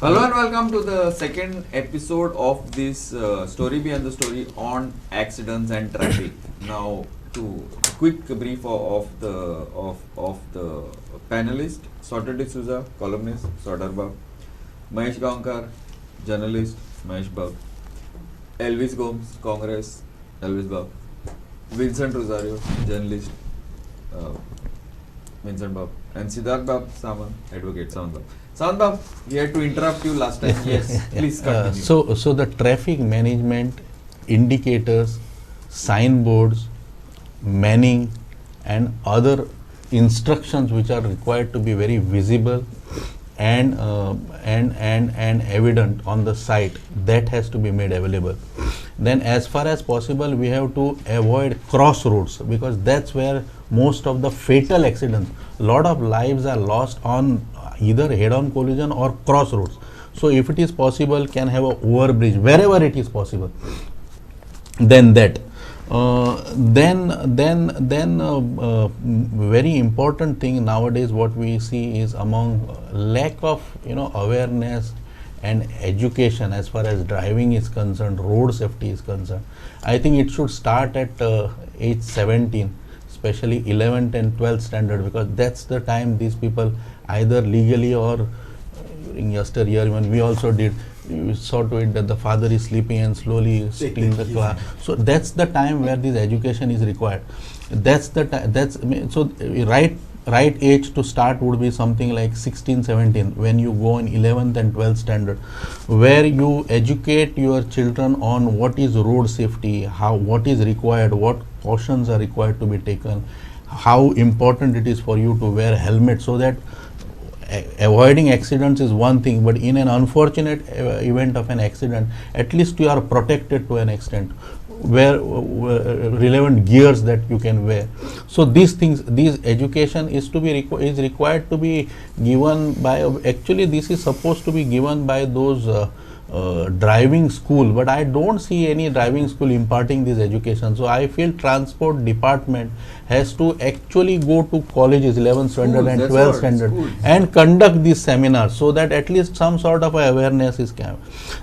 Hello and welcome to the second episode of this story behind the story on accidents and traffic. Now, to quick brief of the panelist: Sauter D'Souza, columnist, Sauter Bab; Mahesh Gaonkar, journalist, Mahesh Bab; Elvis Gomes, Congress, Elvis Bab; Vincent Rosario, journalist, uh, Vincent Bab; and Siddharth Bab Saman, advocate, Saman Bab. Saman Bab, we had to interrupt you last time. Yes, please continue. So the traffic management indicators, signboards, manning, and other instructions which are required to be very visible and evident on the site, that has to be made available. Then, as far as possible, we have to avoid crossroads, because that's where most of the fatal accidents, lot of lives are lost on either head-on collision or crossroads. So if it is possible, can have a overbridge wherever it is possible. Then that. Very important thing nowadays what we see is among lack of awareness and education as far as driving is concerned, road safety is concerned. I think it should start at age 17, especially 11th and 12th standard, because that's the time these people either legally or in yesteryear when we also did, we saw to it that the father is sleeping and slowly sitting the class. So that's the time where this education is required. That's the so right age to start would be something like 16, 17, when you go in 11th and 12th standard, where you educate your children on what is road safety, what is required, what cautions are required to be taken, how important it is for you to wear a helmet, so that avoiding accidents is one thing, but in an unfortunate event of an accident, at least you are protected to an extent, where relevant gears that you can wear. So these things, these education is to be is required to be given by, actually this is supposed to be given by those driving school, but I don't see any driving school imparting this education. So I feel transport department has to actually go to colleges, 11th standard and 12th standard, and conduct these seminars, so that at least some sort of awareness is kept.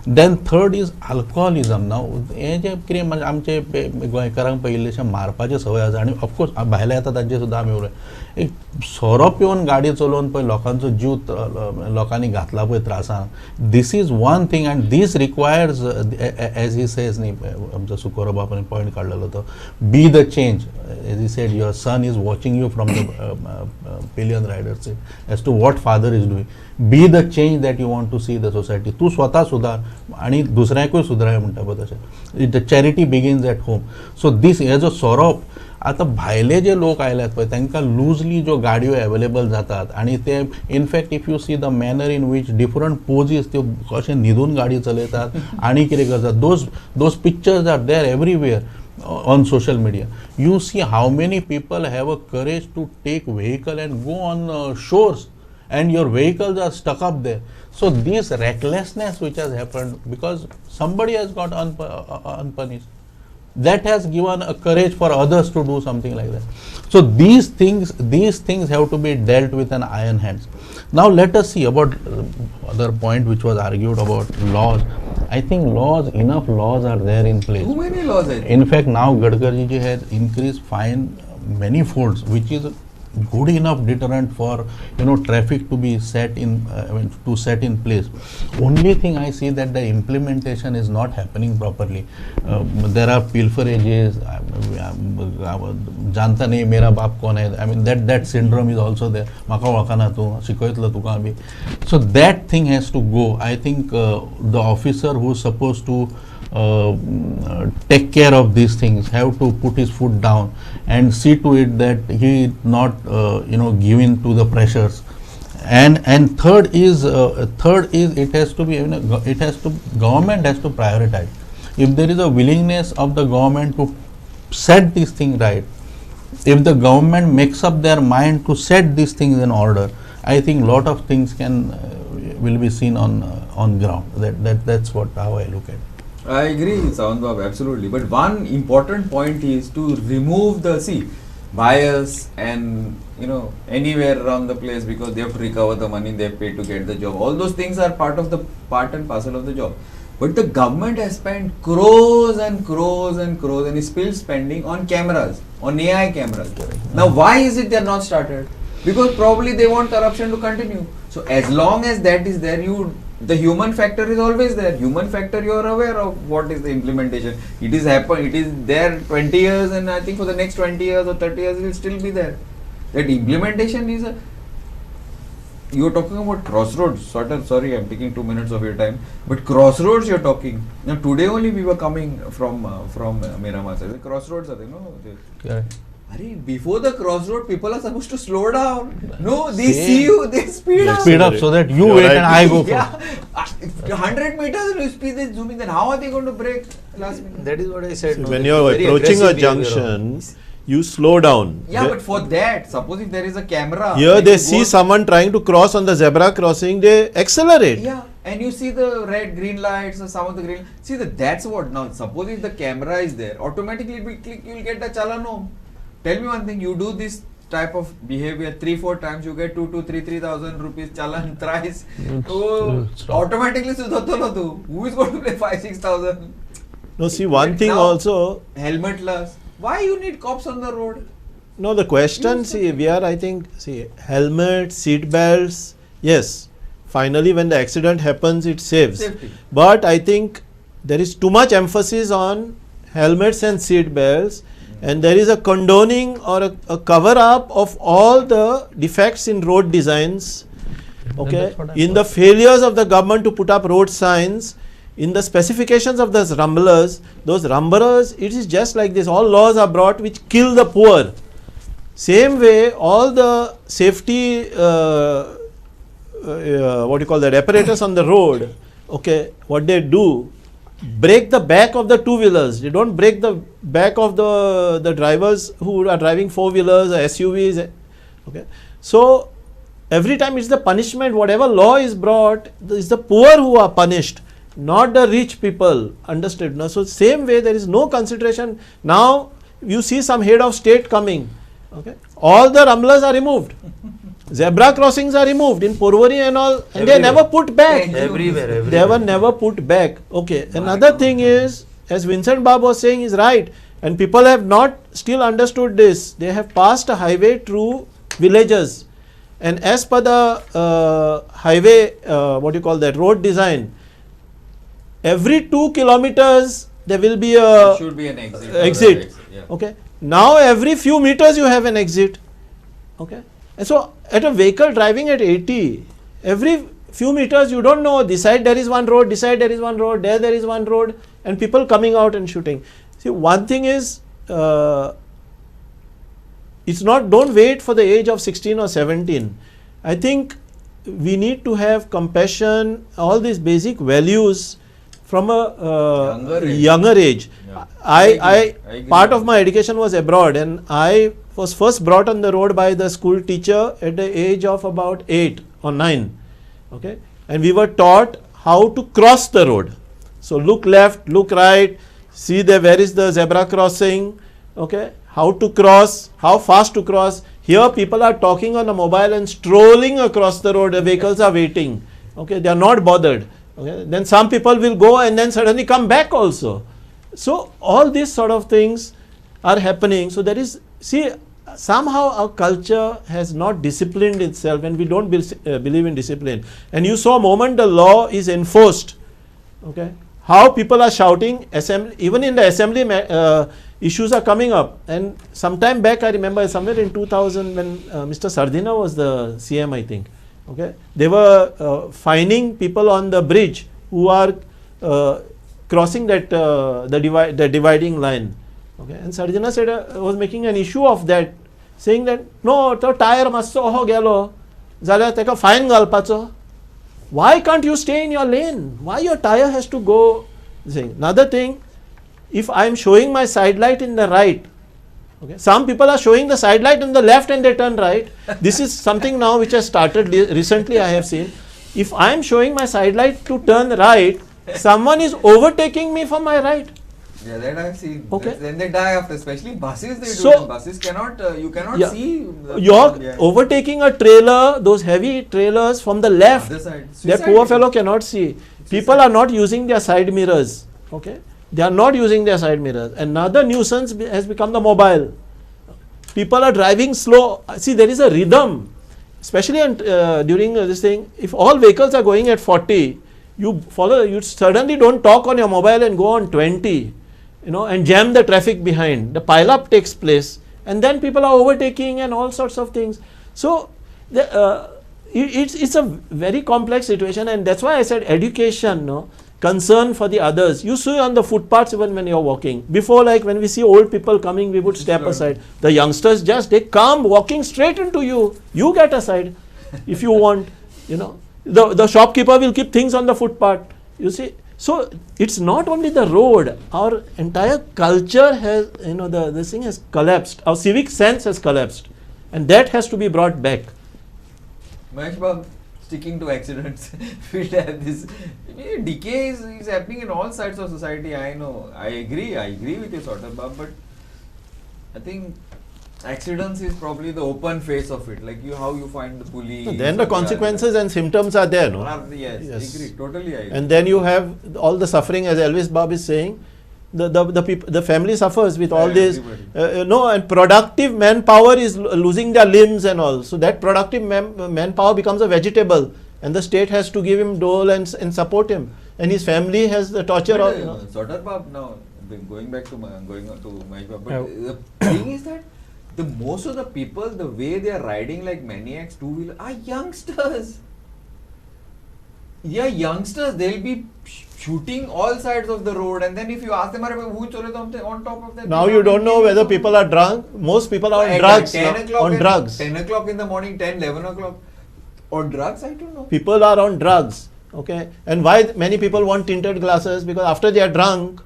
Then third is alcoholism. Now हे जे कितें आमचे गोंयकारांक पयिल्लेशें मारपाचे सवय आसा, आनी of course भायले येता तांचे सुद्दां आमी उलय एक सोरो पिवन गाडी चलोवन पळय लोकांचो जीव लोकांनी घातला पळय त्रासान. This is one thing, and this requires, as he says न्ही, आमचो सुकोरो बापान पॉयंट काडलेलो तो, be the change. As he said, your son is watching you from the pillion rider seat as to what father is doing. Be the change that you want to see the society. तूं स्वता सुदार आनी दुसऱ्याकूय सुदाराय म्हणटा पळय तशें. The charity begins at home. So दीस हेजो सोरोप, आता भायले जे लोक आयल्यात पळय तांकां लूजली ज्यो गाडयो अवेलेबल जातात, आनी ते in fact if you see the manner in which different poses त्यो कशें न्हिदून गाडी चलयतात आनी कितें करतात, those pictures are there everywhere on social media. You see how many people have a courage to take vehicle and go on shores, and your vehicles are stuck up there. So this recklessness which has happened because somebody has got unpunished, that has given a courage for others to do something like that. So these things have to be dealt with an iron hands. Now let us see about other point which was argued about laws. I think enough laws are there in place. Too many laws. In fact, now Gadkari ji has increased fine many folds, which is good enough deterrent for traffic to be set in place. Only thing I see that the implementation is not happening properly. There are pilferages, janta nahi mera baap kaun hai. I mean that syndrome is also there. Maka walkana tu shikoyatla tuka bhi. So that thing has to go. I think the officer who is supposed to take care of these things have to put his foot down and see to it that he is not given to the pressures. And third is it has to be government has to prioritize. If there is a willingness of the government to set these things right, if the government makes up their mind to set these things in order, I think lot of things will be seen on ground. That's how I look at it. I agree, Sawan Bab, absolutely. But one important point is to remove the bias and anywhere around the place because they have to recover the money they have paid to get the job. All those things are part and parcel of the job. But the government has spent crores and crores and crores and is still spending on cameras, on AI cameras. Now why is it they are not started? Because probably they want corruption to continue. So as long as that is there, the human factor is always there. Human factor, you are aware of what is the implementation. It is there 20 years, and I think for the next 20 years or 30 years it will still be there. That implementation is you are talking about crossroads. Sorry, I'm taking 2 minutes of your time. But crossroads you're talking. Now today only we were coming from Miramar. The crossroads are there, no? Correct. Before the crossroad, people are supposed to slow down. No, they see you, they speed up. Speed up so that you wait and I go first. Yeah, 100 meters and you speed, they zoom in. Then how are they going to brake last minute? That is what I said. So when you're approaching a junction, you slow down. Yeah, but for that, suppose if there is a camera. Here they see someone trying to cross on the zebra crossing, they accelerate. Yeah, and you see the red, green lights or some of the green. See, that's what. Now, suppose if the camera is there, automatically it will click, you will get the challan home. Tell me one thing, you do this type of behavior 3-4 times, you get 3,000 rupees challan thrice. Automatically, who is going to pay 5,000-6,000? No, see one thing now, also. Helmetless. Why you need cops on the road? No, the question, helmet, seat belts, yes. Finally, when the accident happens, it saves. Safety. But I think there is too much emphasis on helmets and seat belts. And there is a condoning or a cover-up of all the defects in road designs, okay, in the failures of the government to put up road signs, in the specifications of those rumblers, it is just like this, all laws are brought which kill the poor. Same way, all the safety, apparatus on the road, okay, what they do, break the back of the two-wheelers. They don't break the back of the drivers who are driving four-wheelers or SUVs. Okay. So, every time it's the punishment, whatever law is brought, it's the poor who are punished, not the rich people. Understood? No? So, same way there is no consideration. Now, you see some head of state coming. Okay. All the rumblers are removed. Zebra crossings are removed in Porvorim and all, and they never put back. Everywhere. They were never put back. Okay. Another thing is, as Vincent Babu was saying, is right, and people have not still understood this. They have passed a highway through villages, and as per the highway, road design, every 2 kilometers there will be There should be an exit. Yeah. Okay. Now every few meters you have an exit. Okay. And so, at a vehicle driving at 80, every few meters you don't know, this side there is one road, this side there is one road, there is one road, and people coming out and shooting. See, one thing is, it's not, don't wait for the age of 16 or 17. I think we need to have compassion, all these basic values from a younger age. Yeah. I agree. Part of my education was abroad, and I was first brought on the road by the school teacher at the age of about 8 or 9. Okay, and we were taught how to cross the road. So look left, look right, see where is the zebra crossing. Okay, how to cross, how fast to cross. Here people are talking on a mobile and strolling across the road. The vehicles are waiting. Okay, they are not bothered. Okay, then some people will go and then suddenly come back also. So all these sort of things are happening. So there is, somehow our culture has not disciplined itself, and we don't believe in discipline. And you saw moment the law is enforced, okay, how people are shouting, even in the assembly issues are coming up. And sometime back I remember somewhere in 2000 when Mr. Sardina was the CM, I think, okay, they were fining people on the bridge who are crossing that the dividing line. Okay, and Sardina said was making an issue of that, saying that no, to tire masso ho gelo, zaल्यार तेका fine घालपाचो. Why can't you stay in your lane? Why your tire has to go? Another thing, if I am showing my side light in the right, okay, some people are showing the side light in the left and they turn right. This is something now which has started recently, I have seen. If I am showing my side light to turn right, someone is overtaking me from my right. Yeah, that I've seen. Okay. Then they die after, especially buses. They So- do. Buses cannot. You cannot Yeah. see. You're behind. overtaking a trailer, those heavy trailers from the left. Other side. That Suicide poor mission. fellow cannot see. People Suicide. are not using their side mirrors. Okay, they are not using their side mirrors. Another nuisance has become the mobile. People are driving slow. See, there is a rhythm, especially during this thing. If all vehicles are going at 40, you follow. You suddenly don't talk on your mobile and go on 20, and jam the traffic behind. The pile-up takes place, and then people are overtaking and all sorts of things. So, it's a very complex situation, and that's why I said education, concern for the others. You see on the footpaths even when you're walking. Before, like when we see old people coming, we would step aside. The youngsters they come walking straight into you. You get aside if you want. The shopkeeper will keep things on the footpath. You see. So it's not only the road. Our entire culture has, this thing has collapsed. Our civic sense has collapsed, and that has to be brought back. Mahesh Bab, sticking to accidents, we have this decay is happening in all sides of society. I know, I agree with you, sort of, but I think accidents is probably the open face of it. Like how you find the police. So then the consequences and symptoms are there, no? Yes, agree, totally agree. And then you have all the suffering, as Elvis Bab is saying. The family suffers with all this. And productive manpower is losing their limbs and all. So that productive manpower becomes a vegetable, and the state has to give him dole and support him. And his family has the torture of. Sardar Bab, now going on to Mahesh Bab, but the thing is that most of the people, the way they are riding like maniacs two-wheeler are youngsters. Yeah, youngsters, they'll be shooting all sides of the road, and then if you ask them, on top of that. Now you don't know whether people are drunk. Most people are on drugs. 10 o'clock in the morning, 10, 11 o'clock. On drugs, I don't know. People are on drugs. Okay. And why many people want tinted glasses? Because after they are drunk,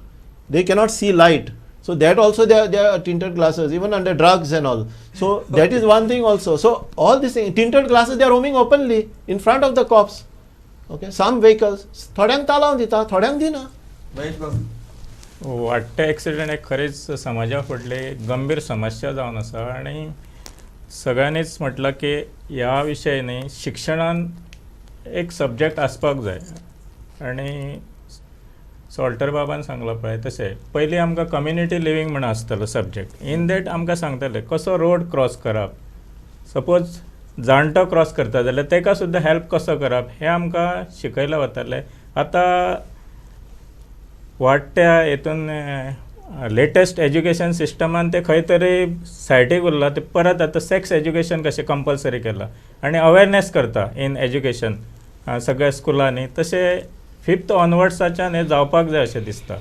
they cannot see light. So that also they are tinted glasses, even under drugs and all. So that is one thing also. So all these things, tinted glasses, they are roaming openly in front of the cops. Okay, some vehicles थोड्यांक तालाव दिता, थोड्यांक दिना. महेश बाबू, वाडटे accident एक खरेंच समाजा फुडली गंभीर समस्या जावन आसा आनी सगळ्यांनीच म्हटलां की ह्या विशय न्ही शिक्षणान एक सब्जेक्ट आसपाक जाय. आनी सॉल्टर बाबान सांगलां पळय तशें पयलीं आमकां कम्युनिटी लिवींग म्हणून आसतालो सब्जेक्ट. इन दॅट आमकां सांगताले कसो रोड क्रॉस करप. सपोज जाणटो क्रॉस करता जाल्यार ताका सुद्दां हेल्प कसो करप हें आमकां शिकयलें वतालें. आतां वाडट्या हितून लेटेस्ट एज्युकेशन सिस्टमान ते खंय तरी सायडीक उरला. ते परत आतां सेक्स एज्युकेशन कशें कंपल्सरी केलां आनी अवेरनेस करता इन एज्युकेशन सगळ्या स्कुलांनी. तशें 5th ऑनवर्ड्साच्यान हें जावपाक जाय अशें दिसता.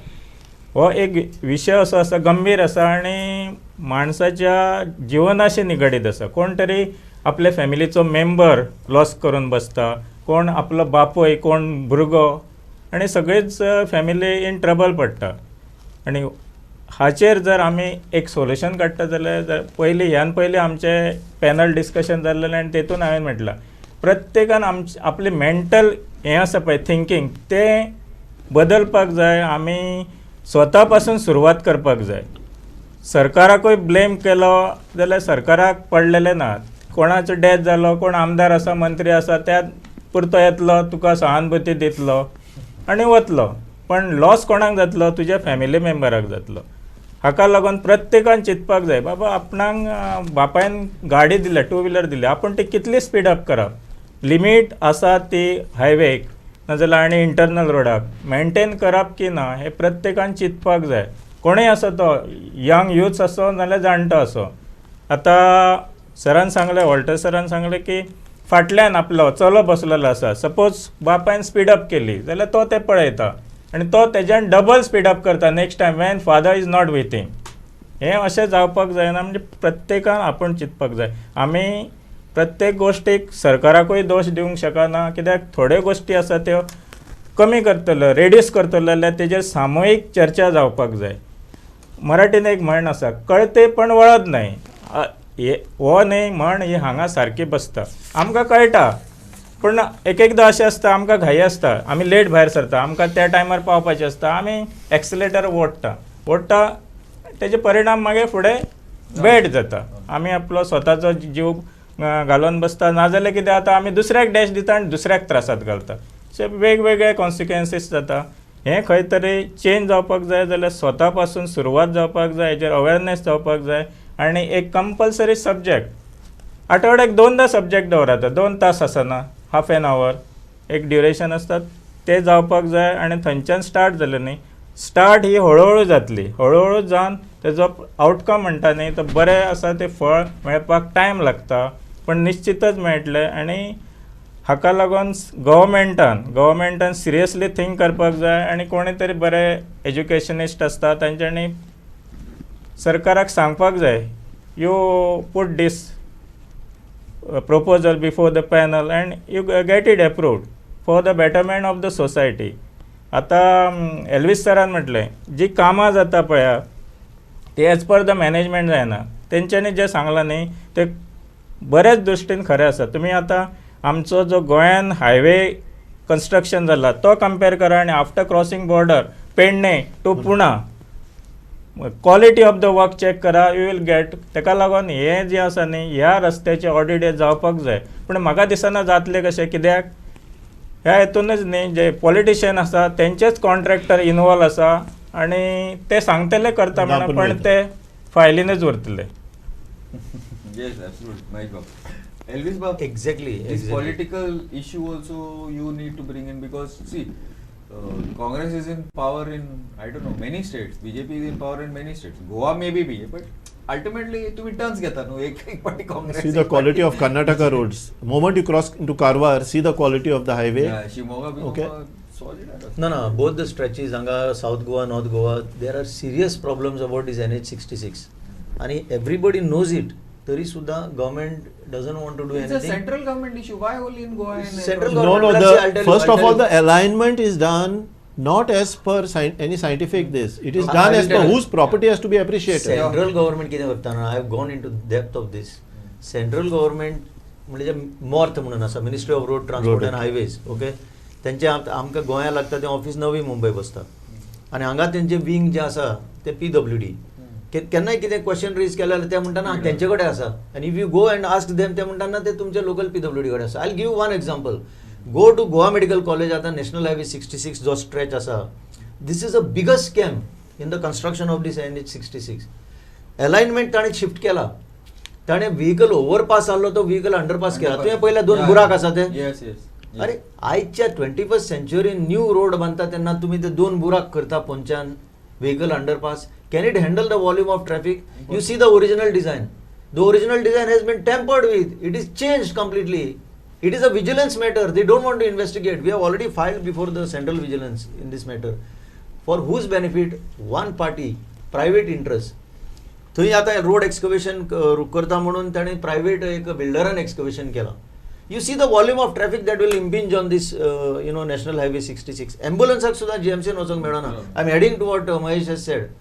हो एक विशय असो आसा गंभीर आसा आनी माणसाच्या जिवनाशी निगडीत आसा. कोण तरी आपल्या फॅमिलीचो मेंबर लॉस करून बसता, कोण आपलो बापूय, कोण भुरगो, आनी सगळीच फॅमिली इन ट्रबल पडटा. आनी हाचेर जर आमी एक सोल्युशन काडटा जाल्यार ह्यान पयलीं आमचें पॅनल डिस्कशन जाल्लें आनी तेतून हांवें म्हटलां प्रत्येकान आपलें मेंटल हें आसा पळय थिंकींग तें बदलपाक जाय. आमी स्वता पासून सुरवात करपाक जाय. सरकाराकूय ब्लेम केलो जाल्यार सरकाराक पडलेलें ना. कोणाचो डेथ जालो, कोण आमदार आसा, मंत्री आसा, त्या पुरतो येतलो, तुका सहानुभूती दितलो आनी वतलो. पण लॉस कोणाक जातलो? तुज्या फॅमिली मेंबराक जातलो. हाका लागून प्रत्येकान चिंतपाक जाय बाबा आपणाक बापायन गाडी दिल्या, 2 व्हिलर दिल्या, आपूण ती कितली स्पीड अप करप. लिमीट आसा ती हायवेक नाजाल्यार आनी इंटरनल रोडाक मेंटेन करप की ना हें प्रत्येकान चिंतपाक जाय. कोणूय आसो तो यंग यूथ आसो नाजाल्यार जाणटो आसो. आतां सरान सांगलें, वॉल्टर सरान सांगलें की फाटल्यान आपलो चलो बसलेलो आसा. सपोज बापायन स्पीडअप केली जाल्यार तो तें पळयता आनी तो तेज्यान डबल स्पीडअप करता next time when father is not with him. हें अशें जावपाक जायना. म्हणजे प्रत्येकान आपूण चिंतपाक जाय. आमी प्रत्येक गोश्टीक सरकाराकूय दोश दिवंक शकना, कित्याक थोड्यो गोश्टी आसा त्यो कमी करतलो, रेड्यूस करतलो जाल्यार तेजेर सामुहीक चर्चा जावपाक जाय. मराठीन एक म्हण आसा, कळते पण वळत नाही. हो न्ही म्हण ही हांगा सारकी बसता. आमकां कळटा पूण एकदां अशें आसता आमकां घाई आसता, आमी लेट भायर सरता, आमकां त्या टायमार पावपाचें आसता, आमी एक्सिलेटर ओडटा पडटा तेजे परिणाम मागीर फुडें बॅड जाता. आमी आपलो स्वताचो जीव घालून बसता, नाजाल्यार कितें जाता आमी दुसऱ्याक डॅश दिता आनी दुसऱ्याक त्रासांत घालता. सो वेगवेगळे कॉन्सिक्वन्सीस जाता. हें खंय तरी चेंज जावपाक जाय जाल्यार स्वता पासून सुरवात जावपाक जाय, हेजेर अवेरनेस जावपाक जाय. आनी एक कंपल्सरी सब्जेक्ट आठवड्याक 2दा सब्जेक्ट दवरात, 2 तास आसना, हाफ एन आवर एक ड्युरेशन आसतात, ते जावपाक जाय. आनी थंयच्यान स्टार्ट जालें न्ही, स्टार्ट ही हळूहळू जातली, हळूहळू जावन तेजो आउटकम म्हणटा न्ही तो बरें आसा, ते फळ मेळपाक टायम लागता, पण निश्चितच मेळटलें. आनी हाका लागून गव्हर्मेंटान सिरियसली थिंक करपाक जाय. आनी कोणी तरी बरे एज्युकेशनिस्ट आसता तांच्यांनी सरकाराक सांगपाक जाय, you put this proposal before the panel and you get it approved for the betterment of the society. आता एल्विस सरान म्हटलें जी कामां जाता पळया ती एज पर द मॅनेजमेंट जायना. तेंच्यांनी जें सांगलां न्ही ते बरेच दृश्टीन खरें आसा. तुमी आतां आमचो जो गोंयान हायवे कन्स्ट्रक्शन जाला तो कंपेर करा आनी after crossing border Pernem to Pune quality of the work check करा, यू वील गेट. ताका लागून हें जें आसा न्ही ह्या रस्त्याचें ऑडिट जावपाक जाय. पूण म्हाका दिसना जातलें कशें, कित्याक ह्या हितूनच न्ही जे पॉलिटिशियन आसा तेंचेच कॉन्ट्रॅक्टर इनवॉल्व आसा आनी ते सांगतले करता म्हणून, पण ते फायलीनच उरतले. Yes, absolutely. My God. Elvis Bab, Exactly. this political issue also you need to bring in, because see, Congress is in power in, I don't know, many states. BJP is in power in many states. Goa maybe be, but ultimately तुम्ही turns घेता न्हू, एक party Congress. See the quality of Karnataka roads. Moment you cross into Karwar, see the quality of the highway. Yeah, Shimoga, Okay. solid. No, both the stretches, Anga, South Goa, North Goa, there are serious problems about this NH66. And everybody knows it. Tari Sudha, government doesn't want to do It's anything. a central government issue. Why only in Goa and Central across? government- No, let's say, I'll tell you, first I'll of tell all, you. the alignment is done not as per any scientific this. It is I done will as per tell you. whose property has to be appreciated. Central government कितें करता ना, I have gone into depth of this. Central government म्हणजे मॉर्थ म्हणून आसा, ministry of road transport and highways. Okay, तेंचे आमकां गोंया लागता तें ऑफिस नवी मुंबय बसता. आनी हांगा तेंचे विंग जे आसा ते PWD. केन्नाय कितें क्वेश्चन रेज केलें जाल्यार ते म्हणटा ना तेंचे कडेन आसा. आनी if you go and ask them, ते म्हणटा ना ते तुमचे लोकल PWD कडेन आसा. I will give one example. Go to Goa medical college, आतां नॅशनल हायवे 66 जो स्ट्रेच आसा, this is a biggest scam in the construction of this NH66. Alignment ताणें शिफ्ट केला, ताणें व्हेकल ओव्हरपास आसलो तो व्हेकल अंडरपास केला. तुवें पयल्या 2 बुराक आसा ते. Yes. अरे आयच्या 21st सेंचुरीन न्यू रोड बांदता तेन्ना तुमी ते 2 बुराक करता पोंच्यान vehicle underpass. Can it handle the volume of traffic? You see the original design. The original design has been tampered with. It is changed completely. It is a vigilance matter. They don't want to investigate. We have already filed before the central vigilance in this matter. For whose benefit? One party, private interest. थंय आतां road excavation करता म्हणून ताणें private एक बिल्डरान excavation केलां. You see the volume of traffic that will impinge on this, National Highway 66. Ambulanceक सुद्दां GMCन वचोंक मेळना. I'm adding to what Mahesh has said.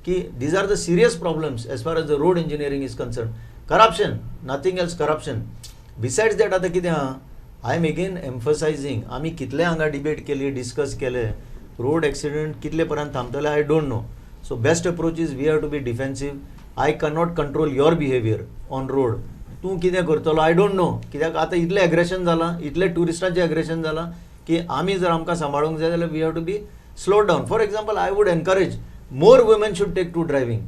Ki these are the serious problems as far as the road engineering is concerned. Corruption, nothing else, corruption. Besides that, आता कितें आहा, I am again emphasizing, आमी कितले हांगा debate केली, discuss केले, road accident कितले पर्यंत थांबतले I don't know. So best approach is we have to be defensive. I cannot control your behavior on road. तूं कितें करतलो I don't know. कित्याक आतां इतलें एग्रेशन जालां, इतले ट्युरिस्टांचें एग्रेशन जालां की आमी जर आमकां सांबाळूंक जाय जाल्यार we have to be slowed down. For example, I would encourage more women should take to driving.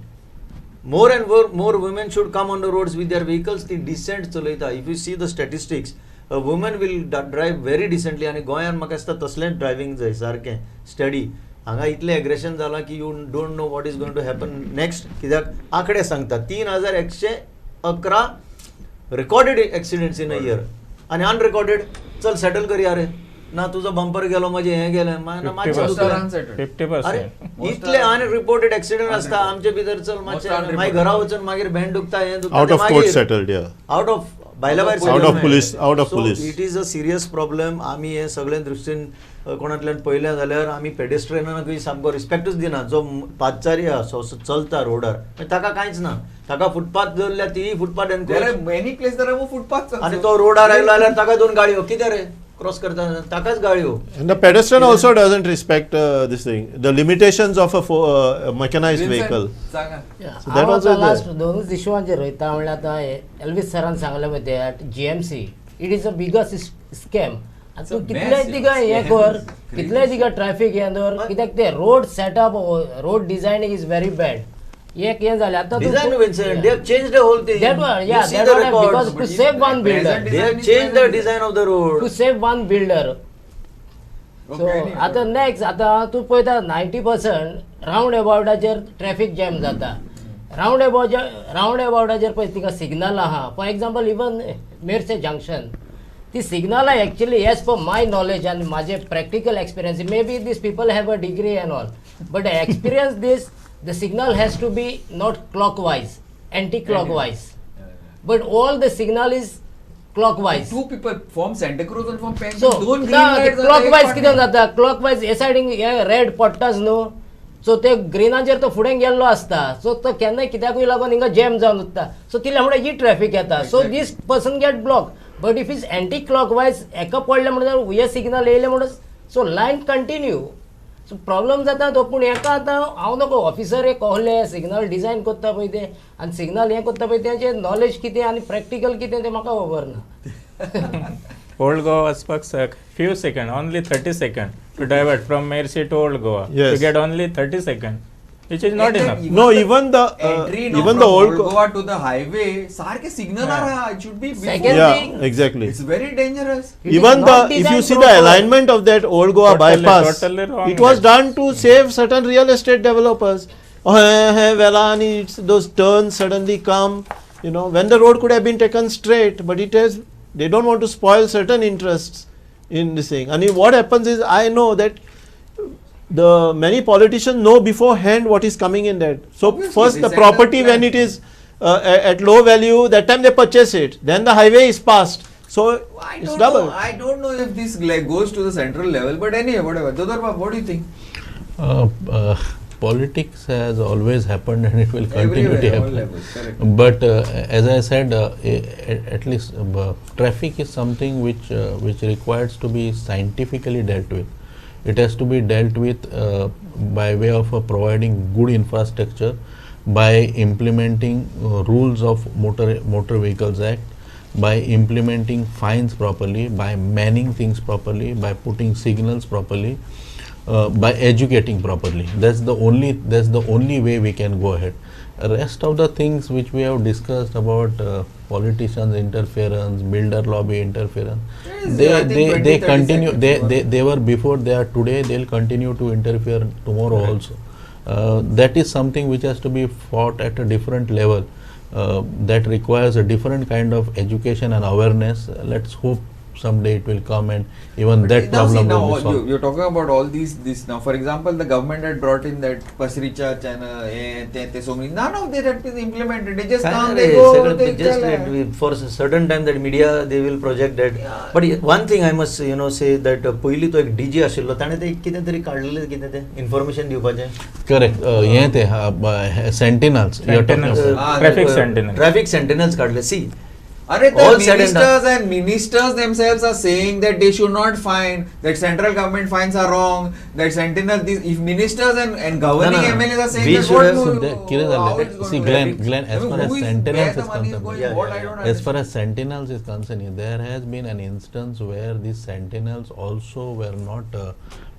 More and more women should come on the roads with their vehicles. The decent चलयता. If you see the statistics, a woman will drive very decently. आणि गोंयान म्हाका दिसता तसलेंच driving जाय सारकें study. हांगा इतलें aggression जालां की you don't know what is going to happen next. कित्याक आंकडे सांगता 3111 recorded accidents in a year आणि अनरिकॉर्डेड चल सेटल करया रे ना तुझो बंपर गेलो म्हणजे हे गेलें मातशें 50%. अरे इतले अनरिपोर्टेड एक्सिडेंट आसता आमचे भितर चल मातशें मागीर घरा वचून मागीर भेंड दुखता हें दुखता Out of court settled, yeah. Out of भायल्या भायर Out of police, out of police. It is a serious problem. आमी हे सगळे दृश्टीन कोणांतल्यान पळयलें जाल्यार आमी पेडेस्ट्रियनाकूय सामको रिस्पेक्टूच दिना. जो पादचारी आसा चलता रोडार ताका कांयच ना. ताका फुटपाथ दवरल्या तीय footpath There are many places that have footpaths. आनी तो रोडार आयलो जाल्यार ताका 2 गाडयो कितें रे क्रॉस करता ताकाच गाळयो. And the pedestrian also doesn't respect this thing, the limitations of a mechanized vehicle. Sanga. So that also is last there. दोनूच इश्यूवांचेर रोयता म्हणल्यार आतां एल्वीस सरान सांगले पळय at GMC it is a biggest scam. It's तूं a कितलेय massive तिका हें scam. कर, It's कितलेय crazy. तिका ट्रॅफिक हें दवर, कित्याक ते road setup road designing is very bad. एक हें जालें आतां Design Vincent, they have changed the whole thing. That one, You yeah, see that the one, records. because to save one builder, They have changed the design of the road. to save one builder. So Okay, आता next आता तूं पळयता 90% रावंड अबाउटाचेर traffic jam जाता. रावंड अबाउटाचेर पळय तिका सिग्नल आहा. For example even Merces junction ती signal actually as per my knowledge and माझे practical experience maybe these people have a degree and all but experience these the signal has to be not clockwise anti clockwise but all the signal is clockwise. Two people from Santa Cruz and from Pen. So दोन green lights clockwise कितें जाता clockwise हे सायडीन हे red पडटाच न्हू सो ते ग्रीनाचेर तो फुडें गेल्लो आसता सो तो केन्नाय कित्याकूय लागून हिंगा जॅम जावन उरता सो तिल्या म्हणल्यार ही ट्रॅफिक येता so these person get block but if is anti clockwise एका पडले म्हणून हे सिग्नल येयले म्हणून so line continue so problem जाता तो पूण हेका आतां हांव नको ऑफिसर एक कहले सिग्नल डिझायन करता पळय ते आनी सिग्नल हें करता पळय तेचें नॉलेज कितें आनी प्रॅक्टिकल कितें तें म्हाका खबर ना. Old Goa वचपाक few seconds, only 30 seconds to divert from Mercy to Old Goa. Yes. You get only 30 seconds, which is not enough. No, even the entry now even from the old Goa to the highway सारखे signal are it should be before. Second yeah, thing- exactly. It's very dangerous. It is Even the not if you designed see the proper. alignment of that old Goa Totally- bypass, totally wrong it was that. done to save certain real estate developers. Velani, those turns suddenly come. You know, when the road could have been taken straight, but it has. They don't want to spoil certain interests in this thing. And what happens is, I know that the many politicians know beforehand what is coming in that. So Obviously, first they the set the property when plan. it is at low value, that time they purchase it. Then the highway is passed. So I it's don't double. know. I don't know if this like goes to the central level, but anyway, whatever. Dodarba, what do you think? Politics has always happened and it will continue Everywhere, to all happen. levels, correct. But as I said, at least traffic is something which requires to be scientifically dealt with. It has to be dealt with by way of providing good infrastructure, by implementing rules of Motor Vehicles Act, by implementing fines properly, by manning things properly, by putting signals properly. By educating properly. That's the only way we can go ahead. Rest of the things which we have discussed about politicians interference, builder lobby interference, Yes, I think 20, they 30 continue. seconds They were before. They are today. They'll continue to interfere tomorrow also. That is something which has to be fought at a different level. That requires a different kind of education and awareness. Let's hope someday it will come and even But that now see, problem now will be solved. you're talking about all this now. For example, the government had brought in that Pasri Church and so many. None of that had been implemented. They just come, they go, they just tell. for a certain time that media they will project that. Yeah. But one thing I must say that पयली तो एक DJ आशिल्लो ताणे ते कितें तरी काडलेलें कितें ते इन्फॉर्मेशन दिवपाचें. Correct. हे ते sentinels. You are talking Sentinels. about. Traffic sentinel. Traffic sentinels काडले. See. Are the All said and done. ministers themselves are saying that they should not fine, that central government fines are wrong, that sentinel, if ministers and governing No. MLAs are saying We that, should what have- how it's going See, to Glenn, as far as who is- sentinels where is the money concerned, going, Yeah, what yeah, I don't as far understand. as sentinels is concerned, there has been an instance where these sentinels also were not,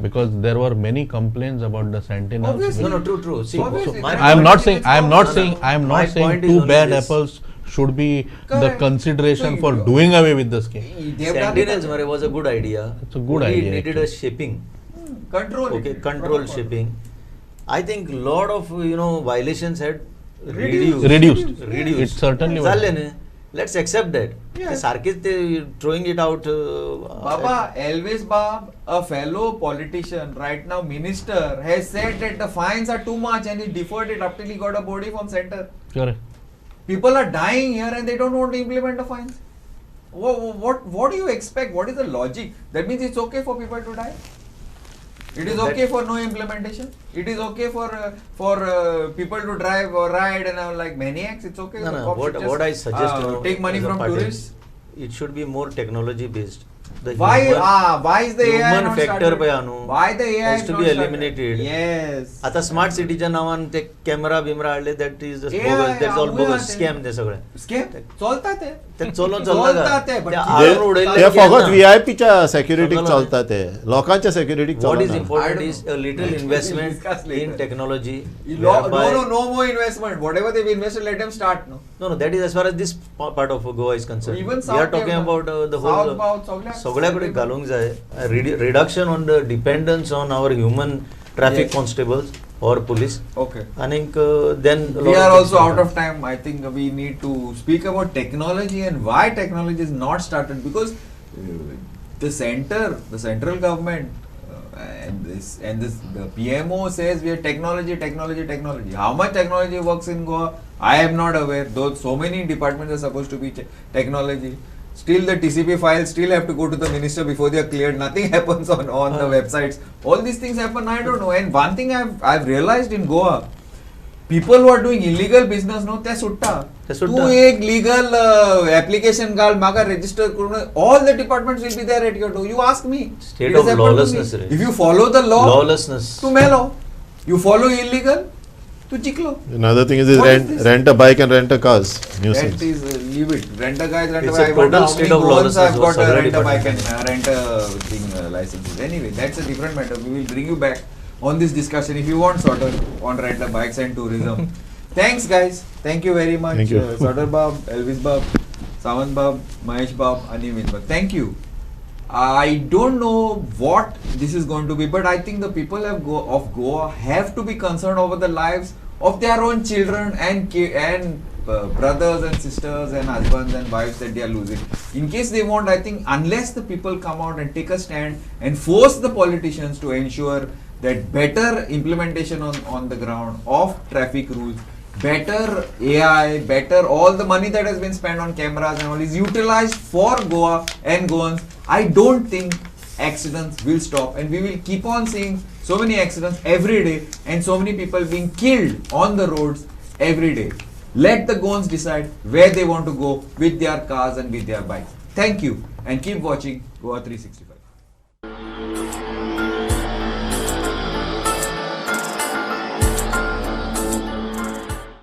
because there were many complaints about the sentinels. Obviously. No, true. See, Obviously, my I I am point not is- saying. I am not saying. I am My not saying point is two only bad this. apples should be the Correct. consideration So for you- doing away with the scheme. They have done it. Sentinels Mare was a good idea. It's a good Only idea, It needed actually. a shaping. Control it. Okay, control shipping. I think lot of violations had Reduced. Reduced. Reduced. It certainly was. झाले न्ही. Let's accept that. Yeah. ते सारखेच ते throwing it out. Baba, Elvis Bab, a fellow politician, right now minister, has said that the fines are too much and he deferred it up till he got a body from center. Correct. People are dying here and they don't want to implement the fines. What do you expect? What is the logic? That means it's okay for people to die? It is okay for no implementation? It is okay for people to drive or ride and like maniacs? It's okay? The No. cops should What I just, suggest take money as a from party, tourists? it should be more technology based. The Why human- why is the AI human not factor started? पळय न्हू. Why the AI has is to not be started? eliminated. Yes. आता smart सिटीच्या नावान ते camera Bimra हाडले that is AI, bogus that's all आम्ही bogus आते. Scam ते सगळे Scam? चलता ते. ते चलून चलता चलता ते, but ते ते- आरून उडयले ते की फकत येना. व्हीआयपीच्या सेक्युरिटीक सगळं चलता ते लोकांच्या सेक्युरिटीक What is चलना. I important don't is know. a little We'll investment discuss in later. technology. No, whereby- no more investment. Whatever they've invested, let them start. No. No, that is as far as this part of Goa is concerned. Even We South are talking Kerala. about the whole. South, सगळ्याकडे घालूंक जाय reduction on the dependence on our human traffic Yes. constables or police. Okay. And then a We lot are of also things out happen. of time. I think we need to speak about technology and why technology is not started, because the central government and this the PMO says we are technology. How much technology works in Goa? I am not aware. Though so many departments are supposed to be technology. Still the TCP files still have to go to the minister before they are cleared. Nothing happens on the websites. All these things happen, I don't know. And one thing I've realized in Goa, people who are doing illegal business, no, ते सुट्टा. ते सुट्टा. तू एक legal application घाल, मागा register करून, all the departments will be there at your door. You ask me. State It has of happened to me. lawlessness, right? If you follow the law, Lawlessness. तू मेलो. You follow illegal, तू चिकलो. Another thing is What is rent, this? rent a bike and rent a cars. That Nuisance. is leave it. Rent a guys, rent a It's bike. a I wonder total how state many of Goans lawlessness I've got was a already rent a bike department. and rent a thing licenses. Anyway, that's a different matter. We will bring you back on this discussion if you want sort of on rent a bikes and tourism. Thanks guys. Thank you very much. Thank you. Sardar Bab, Elvis Bab, Sawan Bab, Mahesh Bab, Animit Bab. Thank you. I don't know what this is going to be, but I think the people of Goa have to be concerned over the lives of their own children and brothers and sisters and husbands and wives that they are losing. In case they want, I think unless the people come out and take a stand and force the politicians to ensure that better implementation on the ground of traffic rules, better AI, better all the money that has been spent on cameras and all is utilized for Goa and Goans, I don't think accidents will stop, and we will keep on seeing so many accidents every day and so many people being killed on the roads every day. Let the Goans decide where they want to go with their cars and with their bikes. Thank you and keep watching Goa 365.